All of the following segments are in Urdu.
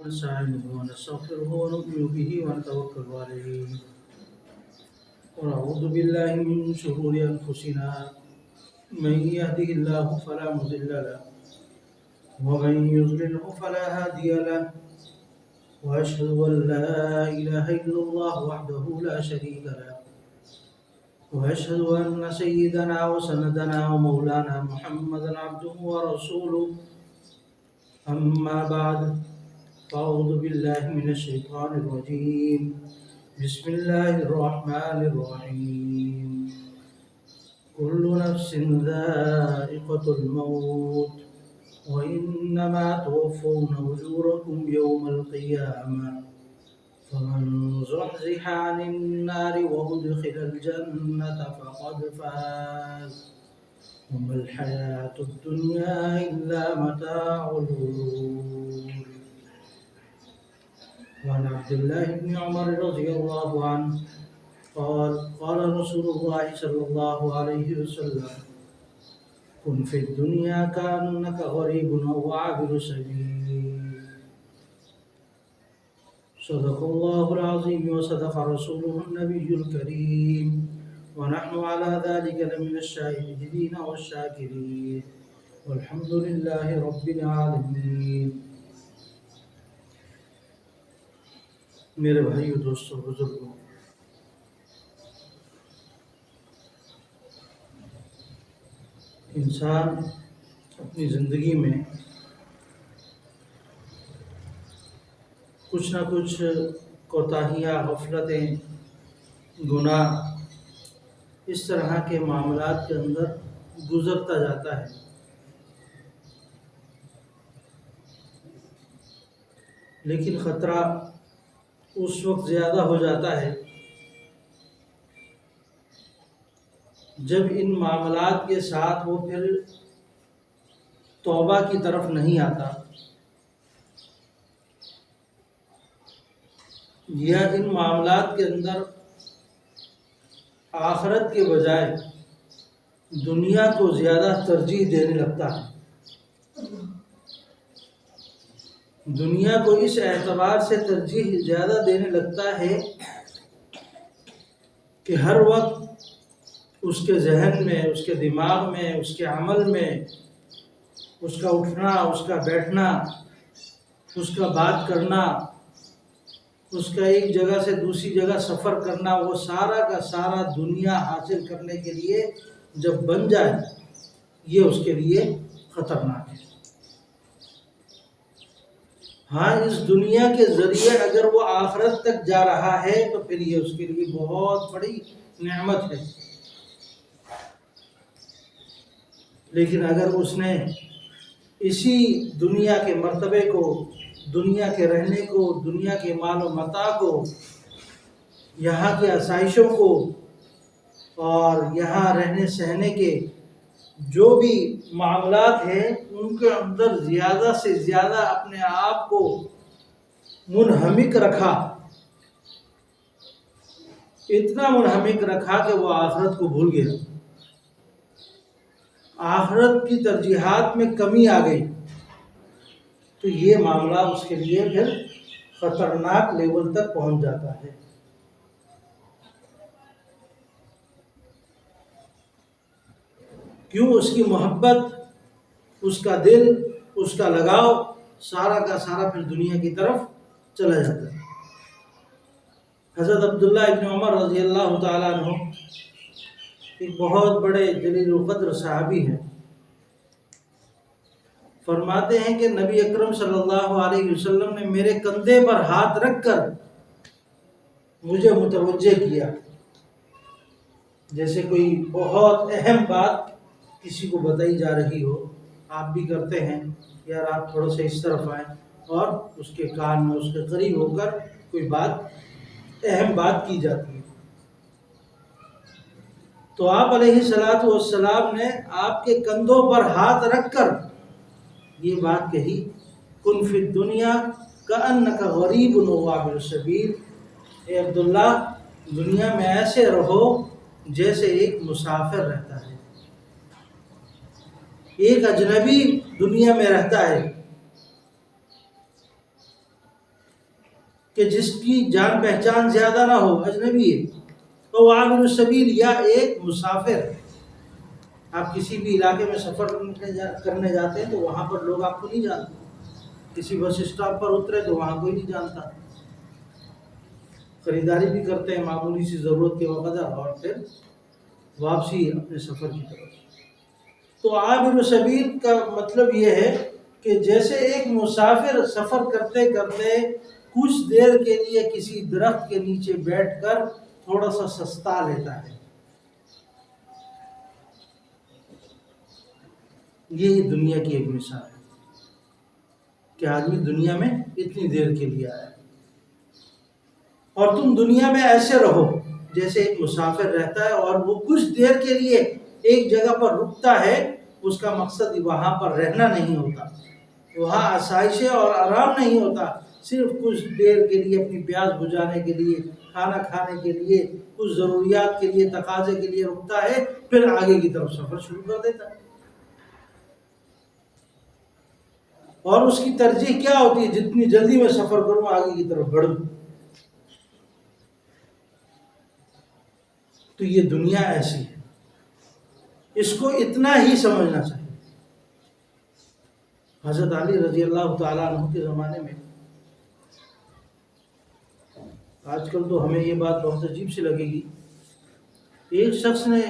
نستعينه ونستغفره ونؤمن به ونتوكل عليه ونعوذ بالله من شرور أنفسنا من يهده الله فلا مضل له ومن يضلله فلا هادي له وأشهد أن لا إله إلا الله وحده لا شريك له وأشهد أن سيدنا وسندنا ومولانا محمدا عبده ورسوله أما بعد أعوذ بالله من الشيطان الرجيم بسم الله الرحمن الرحيم كل نفس ذائقة الموت وإنما توفون أجوركم يوم القيامة فمن زحزح عن النار وأدخل الجنة فقد فاز وما الحياة الدنيا إلا متاع الغرور. وعن عبد الله بن عمر رضي الله عنه قال رسول الله صلى الله عليه وسلم كن في الدنيا كأنك غريب أو عابر سبيل. صدق الله العظيم وصدق رسوله النبي الكريم ونحن على ذلك لمن الشاهدين والشاكرين والحمد لله رب العالمين. میرے بھائیو، دوستوں، بزرگوں، انسان اپنی زندگی میں کچھ نہ کچھ کوتاہیاں، غفلتیں، گناہ، اس طرح کے معاملات کے اندر گزرتا جاتا ہے. لیکن خطرہ اس وقت زیادہ ہو جاتا ہے جب ان معاملات کے ساتھ وہ پھر توبہ کی طرف نہیں آتا یا ان معاملات کے اندر آخرت کے بجائے دنیا کو زیادہ ترجیح دینے لگتا ہے. دنیا کو اس اعتبار سے ترجیح زیادہ دینے لگتا ہے کہ ہر وقت اس کے ذہن میں، اس کے دماغ میں، اس کے عمل میں، اس کا اٹھنا، اس کا بیٹھنا، اس کا بات کرنا، اس کا ایک جگہ سے دوسری جگہ سفر کرنا، وہ سارا کا سارا دنیا حاصل کرنے کے لیے جب بن جائے، یہ اس کے لیے خطرناک ہے. ہاں، اس دنیا کے ذریعے اگر وہ آخرت تک جا رہا ہے تو پھر یہ اس کے لیے بہت بڑی نعمت ہے. لیکن اگر اس نے اسی دنیا کے مرتبے کو، دنیا کے رہنے کو، دنیا کے مال و متاع کو، یہاں کے آسائشوں کو اور یہاں رہنے سہنے کے جو بھی معاملات ہیں ان کے اندر زیادہ سے زیادہ اپنے آپ کو منہمک رکھا، اتنا منہمک رکھا کہ وہ آخرت کو بھول گیا، آخرت کی ترجیحات میں کمی آ گئی، تو یہ معاملہ اس کے لیے پھر خطرناک لیول تک پہنچ جاتا ہے. کیوں؟ اس کی محبت، اس کا دل، اس کا لگاؤ سارا کا سارا پھر دنیا کی طرف چلا جاتا ہے. حضرت عبداللہ ابن عمر رضی اللہ تعالیٰ عنہ ایک بہت بڑے جلیل القدر صحابی ہیں. فرماتے ہیں کہ نبی اکرم صلی اللہ علیہ وسلم نے میرے کندھے پر ہاتھ رکھ کر مجھے متوجہ کیا، جیسے کوئی بہت اہم بات کسی کو بتائی جا رہی ہو. آپ بھی کرتے ہیں، یار آپ تھوڑا سا اس طرف آئیں، اور اس کے کان میں، اس کے قریب ہو کر کوئی بات، اہم بات کی جاتی ہے. تو آپ علیہ الصلوۃ والسلام نے آپ کے کندھوں پر ہاتھ رکھ کر یہ بات کہی، کن فی الدنیا کأنک غریب و عابر سبیل. اے عبداللہ، دنیا میں ایسے رہو جیسے ایک مسافر رہتا ہے، ایک اجنبی دنیا میں رہتا ہے. کہ جس کی جان پہچان زیادہ نہ ہو، اجنبی ہے، تو عابر السبیل یا ایک مسافر. آپ کسی بھی علاقے میں سفر کرنے جاتے ہیں تو وہاں پر لوگ آپ کو نہیں جانتے. کسی بس اسٹاپ پر اترے تو وہاں کوئی نہیں جانتا. خریداری بھی کرتے ہیں معمولی سی ضرورت کے وقت اور پھر واپسی اپنے سفر کی طرف. تو عابر السبیل کا مطلب یہ ہے کہ جیسے ایک مسافر سفر کرتے کرتے کچھ دیر کے لیے کسی درخت کے نیچے بیٹھ کر تھوڑا سا سستا لیتا ہے، یہی دنیا کی ایک مثال ہے کہ آدمی دنیا میں اتنی دیر کے لیے آیا ہے. اور تم دنیا میں ایسے رہو جیسے ایک مسافر رہتا ہے اور وہ کچھ دیر کے لیے ایک جگہ پر رکتا ہے. اس کا مقصد وہاں پر رہنا نہیں ہوتا، وہاں آسائشیں اور آرام نہیں ہوتا، صرف کچھ دیر کے لیے اپنی پیاس بجھانے کے لیے، کھانا کھانے کے لیے، کچھ ضروریات کے لیے، تقاضے کے لیے رکتا ہے، پھر آگے کی طرف سفر شروع کر دیتا ہے. اور اس کی ترجیح کیا ہوتی ہے؟ جتنی جلدی میں سفر کروں آگے کی طرف بڑھوں. تو یہ دنیا ایسی ہے، اس کو اتنا ہی سمجھنا چاہیے. حضرت علی رضی اللہ تعالیٰ عنہ کے زمانے میں، آج کل تو ہمیں یہ بات بہت عجیب سی لگے گی، ایک شخص نے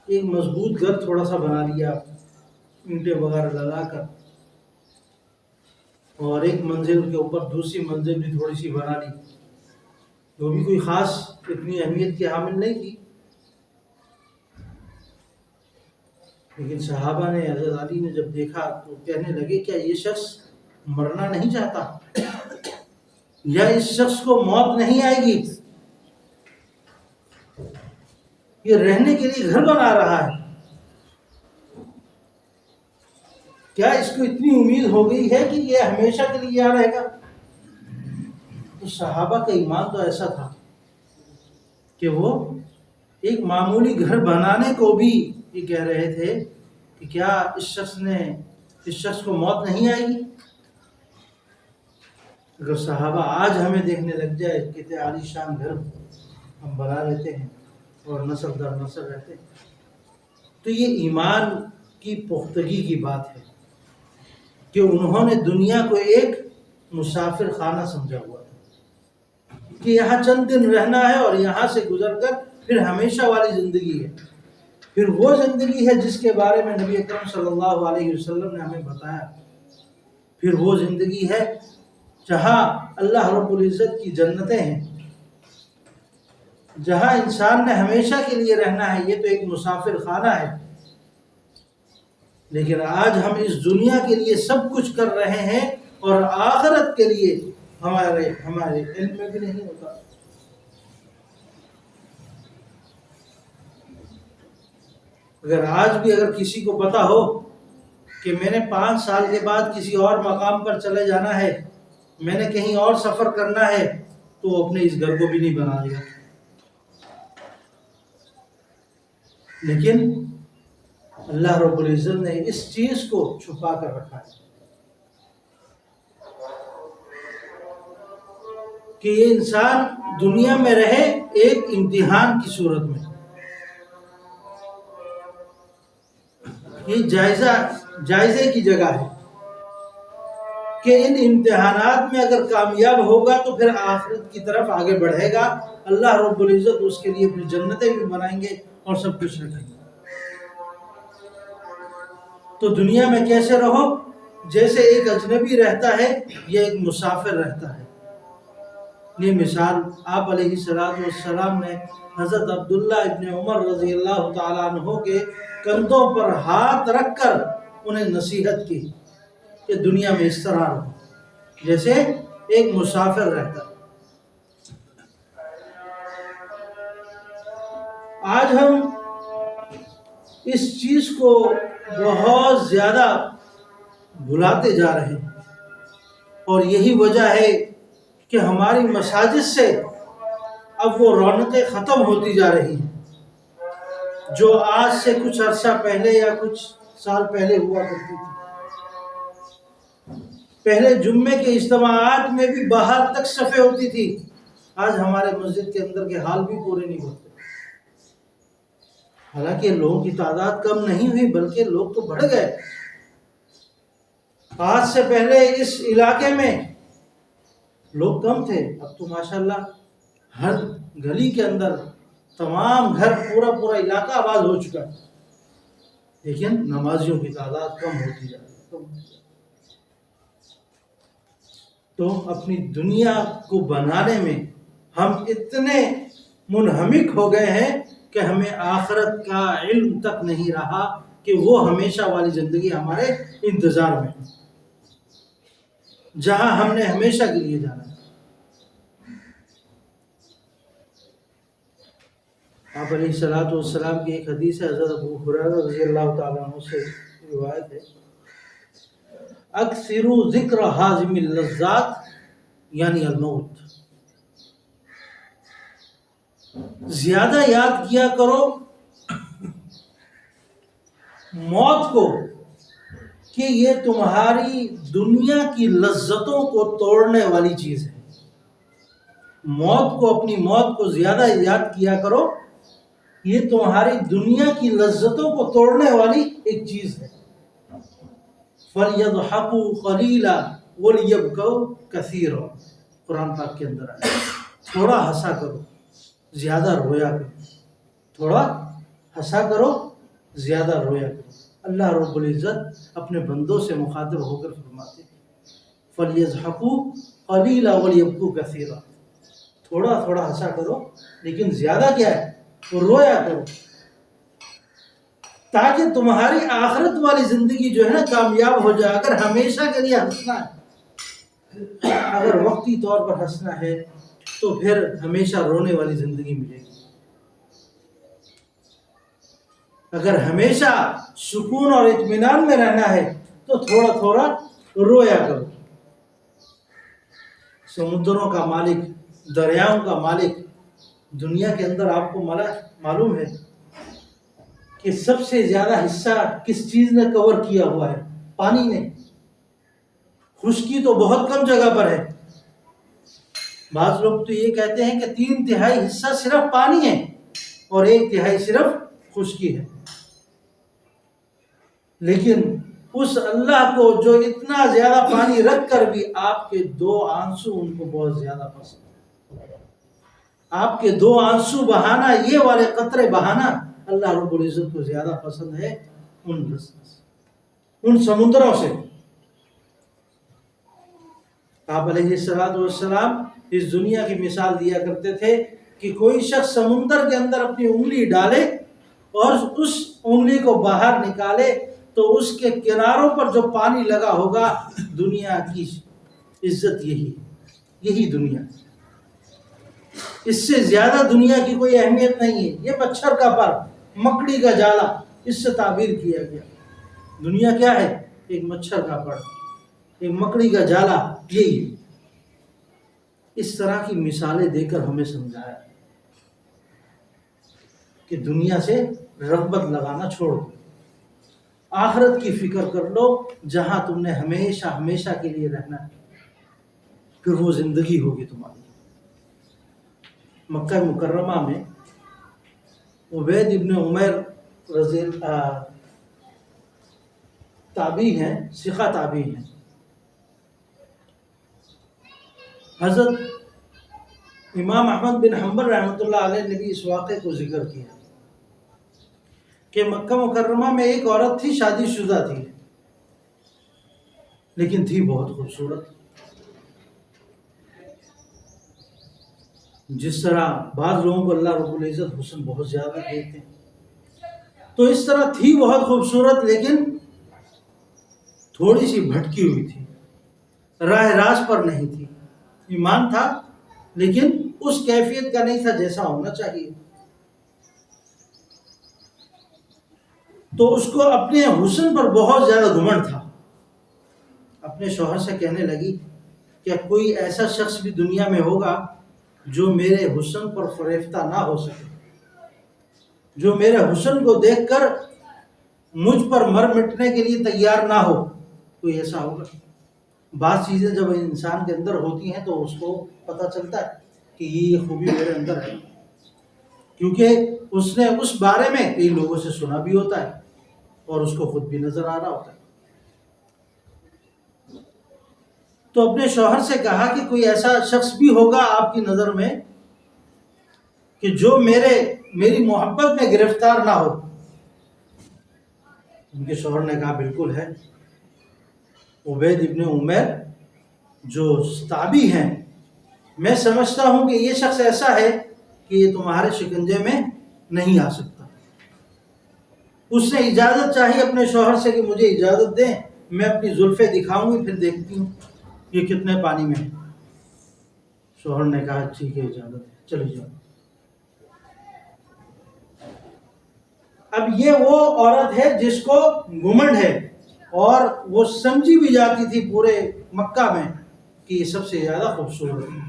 ایک مضبوط گھر تھوڑا سا بنا لیا اینٹیں وغیرہ لگا کر، اور ایک منزل کے اوپر دوسری منزل بھی تھوڑی سی بنا لی، وہ بھی کوئی خاص اتنی اہمیت کی حامل نہیں تھی. لیکن صحابہ نے، حضرت علی نے جب دیکھا تو کہنے لگے کیا یہ شخص مرنا نہیں چاہتا؟ یا اس شخص کو موت نہیں آئے گی؟ یہ رہنے کے لیے گھر بنا رہا ہے، کیا اس کو اتنی امید ہو گئی ہے کہ یہ ہمیشہ کے لیے یہاں رہے گا؟ تو صحابہ کا ایمان تو ایسا تھا کہ وہ ایک معمولی گھر بنانے کو بھی یہ کہہ رہے تھے کہ کیا اس شخص کو موت نہیں آئے گی؟ اگر صحابہ آج ہمیں دیکھنے لگ جائے کتنے عالی شان گھر ہم بنا لیتے ہیں اور نسل در نسل رہتے ہیں، تو یہ ایمان کی پختگی کی بات ہے کہ انہوں نے دنیا کو ایک مسافر خانہ سمجھا ہوا تھا کہ یہاں چند دن رہنا ہے اور یہاں سے گزر کر پھر ہمیشہ والی زندگی ہے. پھر وہ زندگی ہے جس کے بارے میں نبی اکرم صلی اللہ علیہ وسلم نے ہمیں بتایا. پھر وہ زندگی ہے جہاں اللہ رب العزت کی جنتیں ہیں، جہاں انسان نے ہمیشہ کے لیے رہنا ہے. یہ تو ایک مسافر خانہ ہے، لیکن آج ہم اس دنیا کے لیے سب کچھ کر رہے ہیں اور آخرت کے لیے ہمارے علم میں بھی نہیں ہوتا. اگر کسی کو پتا ہو کہ میں نے 5 سال کے بعد کسی اور مقام پر چلے جانا ہے، میں نے کہیں اور سفر کرنا ہے، تو وہ اپنے اس گھر کو بھی نہیں بنا لے گا. لیکن اللہ رب العزت نے اس چیز کو چھپا کر رکھا ہے کہ یہ انسان دنیا میں رہے ایک امتحان کی صورت میں. یہ جائزے کی جگہ ہے کہ ان امتحانات میں اگر کامیاب ہوگا تو پھر آخرت کی طرف آگے بڑھے گا. اللہ رب العزت اس کے لیے پھر جنتیں بھی بنائیں گے اور سب کچھ رکھیں گے. تو دنیا میں کیسے رہو؟ جیسے ایک اجنبی رہتا ہے یا ایک مسافر رہتا ہے. یہ مثال آپ علیہ السلام نے حضرت عبداللہ ابن عمر رضی اللہ تعالیٰ عنہ کے کندھوں پر ہاتھ رکھ کر انہیں نصیحت کی کہ دنیا میں اس طرح رہو جیسے ایک مسافر رہتا ہے. آج ہم اس چیز کو بہت زیادہ بھلاتے جا رہے ہیں، اور یہی وجہ ہے کہ ہماری مساجد سے اب وہ رونقیں ختم ہوتی جا رہی ہیں جو آج سے کچھ عرصہ پہلے یا کچھ سال پہلے ہوا کرتی تھی. پہلے جمعے کے اجتماعات میں بھی باہر تک صفیں ہوتی تھی، آج ہمارے مسجد کے اندر کے حال بھی پورے نہیں ہوتے۔ حالانکہ لوگوں کی تعداد کم نہیں ہوئی بلکہ لوگ تو بڑھ گئے۔ آج سے پہلے اس علاقے میں لوگ کم تھے، اب تو ماشاءاللہ ہر گلی کے اندر تمام گھر پورا علاقہ آباد ہو چکا ہے، لیکن نمازیوں کی تعداد کم ہوتی جا رہی ہے۔ تو اپنی دنیا کو بنانے میں ہم اتنے منہمک ہو گئے ہیں کہ ہمیں آخرت کا علم تک نہیں رہا کہ وہ ہمیشہ والی زندگی ہمارے انتظار میں ہے، جہاں ہم نے ہمیشہ کے لیے جانا ہے۔ آپ علیہ الصلوۃ والسلام کی ایک حدیث ہے، حضرت ابو ہریرہ رضی اللہ تعالیٰ عنہ سے روایت ہے، اکثروا ذکر حازم اللذات یعنی الموت، زیادہ یاد کیا کرو موت کو کہ یہ تمہاری دنیا کی لذتوں کو توڑنے والی چیز ہے۔ موت کو، اپنی موت کو زیادہ یاد کیا کرو، یہ تمہاری دنیا کی لذتوں کو توڑنے والی ایک چیز ہے۔ فَلْيَضْحَكُوا قَلِيلًا وَلْيَبْكَوْا كَثِيرًا، قرآن پاک کے اندر آیا، تھوڑا ہنسا کرو زیادہ رویا کرو، تھوڑا ہنسا کرو زیادہ رویا کرو۔ اللہ رب العزت اپنے بندوں سے مخاطب ہو کر فرماتے ہیں فَلْيَضْحَكُوا قَلِيلًا وَلْيَبْكُوا كَثِيرًا، تھوڑا تھوڑا ہنسا کرو لیکن زیادہ کیا ہے، رویا کرو، تاکہ تمہاری آخرت والی زندگی جو ہے نا کامیاب ہو جائے۔ اگر ہمیشہ کے لیے ہنسنا ہے، اگر وقتی طور پر ہنسنا ہے تو پھر ہمیشہ رونے والی زندگی ملے گی۔ اگر ہمیشہ سکون اور اطمینان میں رہنا ہے تو تھوڑا تھوڑا رویا کرو۔ سمندروں کا مالک، دریاؤں کا مالک، دنیا کے اندر آپ کو معلوم ہے کہ سب سے زیادہ حصہ کس چیز نے کور کیا ہوا ہے؟ پانی نے۔ خشکی تو بہت کم جگہ پر ہے، بعض لوگ تو یہ کہتے ہیں کہ 3/3 حصہ صرف پانی ہے اور 1/3 صرف خشکی ہے، لیکن اس اللہ کو جو اتنا زیادہ پانی رکھ کر بھی آپ کے 2 آنسو ان کو بہت زیادہ پسند ہے۔ آپ کے 2 آنسو بہانا، یہ والے قطرے بہانا اللہ رب العزت کو زیادہ پسند ہے ان سمندروں سے۔ آپ علیہ السلام اس دنیا کی مثال دیا کرتے تھے کہ کوئی شخص سمندر کے اندر اپنی انگلی ڈالے اور اس انگلی کو باہر نکالے تو اس کے کناروں پر جو پانی لگا ہوگا، دنیا کی عزت یہی دنیا، اس سے زیادہ دنیا کی کوئی اہمیت نہیں ہے۔ یہ مچھر کا پر، مکڑی کا جالا، اس سے تعبیر کیا گیا۔ دنیا کیا ہے؟ ایک مچھر کا پر، ایک مکڑی کا جالا، یہی ہے۔ اس طرح کی مثالیں دے کر ہمیں سمجھایا کہ دنیا سے رغبت لگانا چھوڑ دو، آخرت کی فکر کر لو جہاں تم نے ہمیشہ کے لیے رہنا ہے، پھر وہ زندگی ہوگی تمہاری۔ مکہ مکرمہ میں عبید ابن عمیر رضی اللہ تابعی ہیں، ثقہ تابعی ہیں، حضرت امام احمد بن حنبل رحمۃ اللہ علیہ نے بھی اس واقعے کو ذکر کیا کہ مکہ مکرمہ میں ایک عورت تھی، شادی شدہ تھی، لیکن تھی بہت خوبصورت، جس طرح بعض لوگوں کو اللہ رب العزت حسن بہت زیادہ دیتے ہیں، تو اس طرح تھی بہت خوبصورت، لیکن تھوڑی سی بھٹکی ہوئی تھی، راہ راست پر نہیں تھی، ایمان تھا لیکن اس کیفیت کا نہیں تھا جیسا ہونا چاہیے۔ تو اس کو اپنے حسن پر بہت زیادہ گھمنڈ تھا، اپنے شوہر سے کہنے لگی کیا کوئی ایسا شخص بھی دنیا میں ہوگا جو میرے حسن پر فریفتہ نہ ہو سکے، جو میرے حسن کو دیکھ کر مجھ پر مر مٹنے کے لیے تیار نہ ہو؟ کوئی ایسا ہوگا؟ بعض چیزیں جب انسان کے اندر ہوتی ہیں تو اس کو پتہ چلتا ہے کہ یہ خوبی میرے اندر ہے، کیونکہ اس نے اس بارے میں کئی لوگوں سے سنا بھی ہوتا ہے اور اس کو خود بھی نظر آ رہا ہوتا ہے۔ تو اپنے شوہر سے کہا کہ کوئی ایسا شخص بھی ہوگا آپ کی نظر میں کہ جو میری محبت میں گرفتار نہ ہو؟ ان کے شوہر نے کہا بالکل ہے، عبید ابن عمیر جو تابعی ہیں، میں سمجھتا ہوں کہ یہ شخص ایسا ہے کہ یہ تمہارے شکنجے میں نہیں آ سکتا۔ اس نے اجازت چاہی اپنے شوہر سے کہ مجھے اجازت دیں، میں اپنی زلفیں دکھاؤں گی، پھر دیکھتی ہوں یہ کتنے پانی میں ہے۔ شوہر نے کہا ٹھیک ہے، اجازت ہے، چلی جاؤ۔ اب یہ وہ عورت ہے جس کو گھمنڈ ہے، اور وہ سمجھی بھی جاتی تھی پورے مکہ میں کہ یہ سب سے زیادہ خوبصورت ہے۔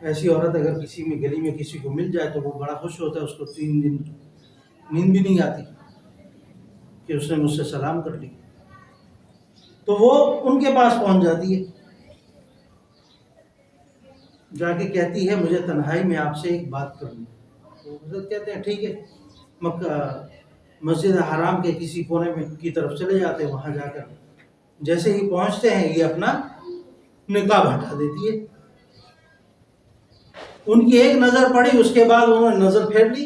ایسی عورت اگر کسی میں گلی میں کسی کو مل جائے تو وہ بڑا خوش ہوتا ہے، اس کو 3 دن نیند بھی نہیں آتی کہ اس نے مجھ سے سلام کر لی۔ تو وہ ان کے پاس پہنچ جاتی ہے، جا کے کہتی ہے مجھے تنہائی میں آپ سے ایک بات کرنی ہے۔ تو حضرت کہتے ہیں ٹھیک ہے، مکہ مسجد حرام کے کسی کونے میں کی طرف چلے جاتے ہیں، وہاں جا کر جیسے ہی پہنچتے ہیں یہ اپنا نقاب ہٹا دیتی ہے۔ ان کی ایک نظر پڑی، اس کے بعد انہوں نے نظر پھیر لی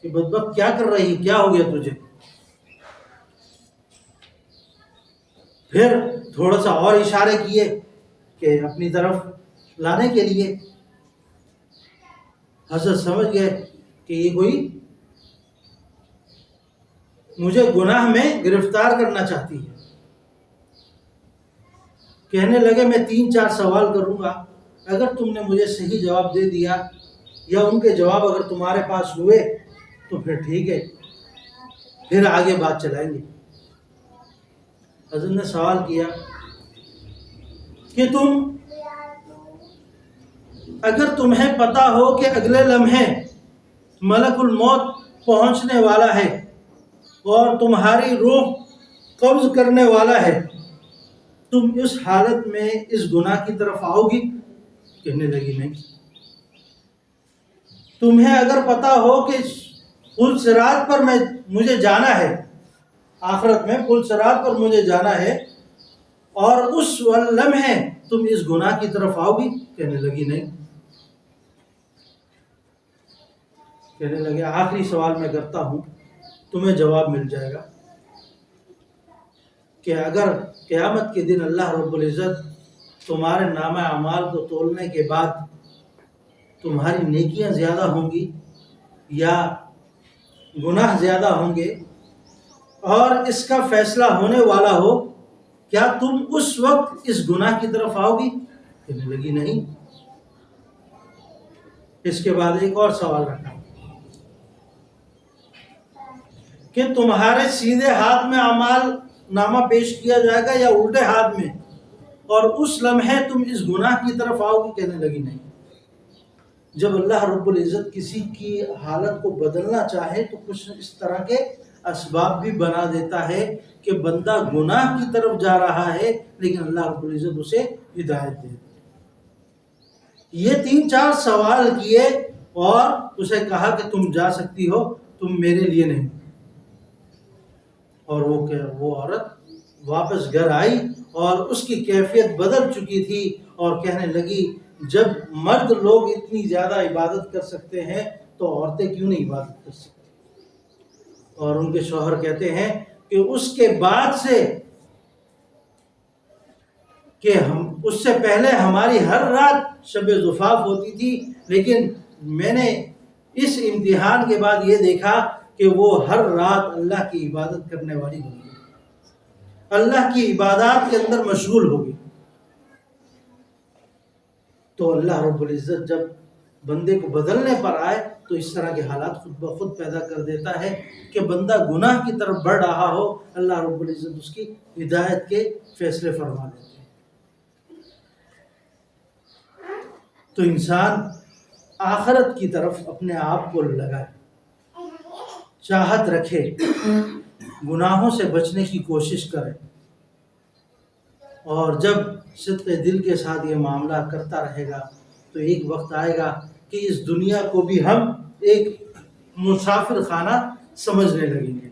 کہ بدبخت کیا کر رہی، کیا ہو گیا تجھے؟ پھر تھوڑا سا اور اشارے کیے کہ اپنی طرف لانے کے لیے۔ حضرت سمجھ گئے کہ یہ کوئی مجھے گناہ میں گرفتار کرنا چاہتی ہے۔ کہنے لگے میں 3-4 سوال کروں گا، اگر تم نے مجھے صحیح جواب دے دیا یا ان کے جواب اگر تمہارے پاس ہوئے تو پھر ٹھیک ہے، پھر آگے بات چلائیں گے۔ حضرت نے سوال کیا کہ اگر تمہیں پتہ ہو کہ اگلے لمحے ملک الموت پہنچنے والا ہے اور تمہاری روح قبض کرنے والا ہے، تم اس حالت میں اس گناہ کی طرف آؤ گی؟ کہنے لگی نہیں۔ تمہیں اگر پتہ ہو کہ پل صراط پر مجھے جانا ہے، آخرت میں پل صراط پر مجھے جانا ہے، اور اس لمحے تم اس گناہ کی طرف آؤ گی؟ کہنے لگی نہیں۔ کہنے لگے آخری سوال میں کرتا ہوں، تمہیں جواب مل جائے گا کہ اگر قیامت کے دن اللہ رب العزت تمہارے نامہ اعمال کو تولنے کے بعد تمہاری نیکیاں زیادہ ہوں گی یا گناہ زیادہ ہوں گے اور اس کا فیصلہ ہونے والا ہو، کیا تم اس وقت اس گناہ کی طرف آؤ گی؟ کہنے لگی نہیں۔ اس کے بعد ایک اور سوال رکھا کہ تمہارے سیدھے ہاتھ میں اعمال نامہ پیش کیا جائے گا یا الٹے ہاتھ میں، اور اس لمحے تم اس گناہ کی طرف آؤ گی؟ کہنے لگی نہیں۔ جب اللہ رب العزت کسی کی حالت کو بدلنا چاہے تو کچھ اس طرح کے اسباب بھی بنا دیتا ہے کہ بندہ گناہ کی طرف جا رہا ہے لیکن اللہ رب العزت اسے ہدایت دے۔ یہ 3-4 سوال کیے اور اسے کہا کہ تم جا سکتی ہو، تم میرے لیے نہیں۔ اور وہ عورت واپس گھر آئی اور اس کی کیفیت بدل چکی تھی اور کہنے لگی جب مرد لوگ اتنی زیادہ عبادت کر سکتے ہیں تو عورتیں کیوں نہیں عبادت کر سکتی؟ اور ان کے شوہر کہتے ہیں کہ اس کے بعد سے کہ اس سے پہلے ہماری ہر رات شب زفاف ہوتی تھی، لیکن میں نے اس امتحان کے بعد یہ دیکھا کہ وہ ہر رات اللہ کی عبادت کرنے والی ہوگی، اللہ کی عبادات کے اندر مشغول ہوگی۔ تو اللہ رب العزت جب بندے کو بدلنے پر آئے تو اس طرح کے حالات خود بخود پیدا کر دیتا ہے کہ بندہ گناہ کی طرف بڑھ رہا ہو، اللہ رب العزت اس کی ہدایت کے فیصلے فرما دیتے ہیں۔ تو انسان آخرت کی طرف اپنے آپ کو لگائے، چاہت رکھے، گناہوں سے بچنے کی کوشش کریں، اور جب صدق دل کے ساتھ یہ معاملہ کرتا رہے گا تو ایک وقت آئے گا کہ اس دنیا کو بھی ہم ایک مسافر خانہ سمجھنے لگیں گے،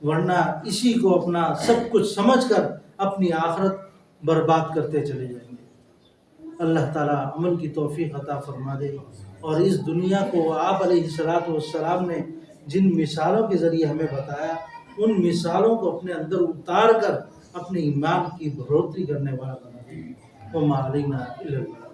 ورنہ اسی کو اپنا سب کچھ سمجھ کر اپنی آخرت برباد کرتے چلے جائیں گے۔ اللہ تعالیٰ عمل کی توفیق عطا فرما دے، اور اس دنیا کو آپ علیہ السلام نے جن مثالوں کے ذریعے ہمیں بتایا، ان مثالوں کو اپنے اندر اتار کر اپنے ایمان کی بڑھوتری کرنے والا بنا دے۔ وما علینا الا البلاغ۔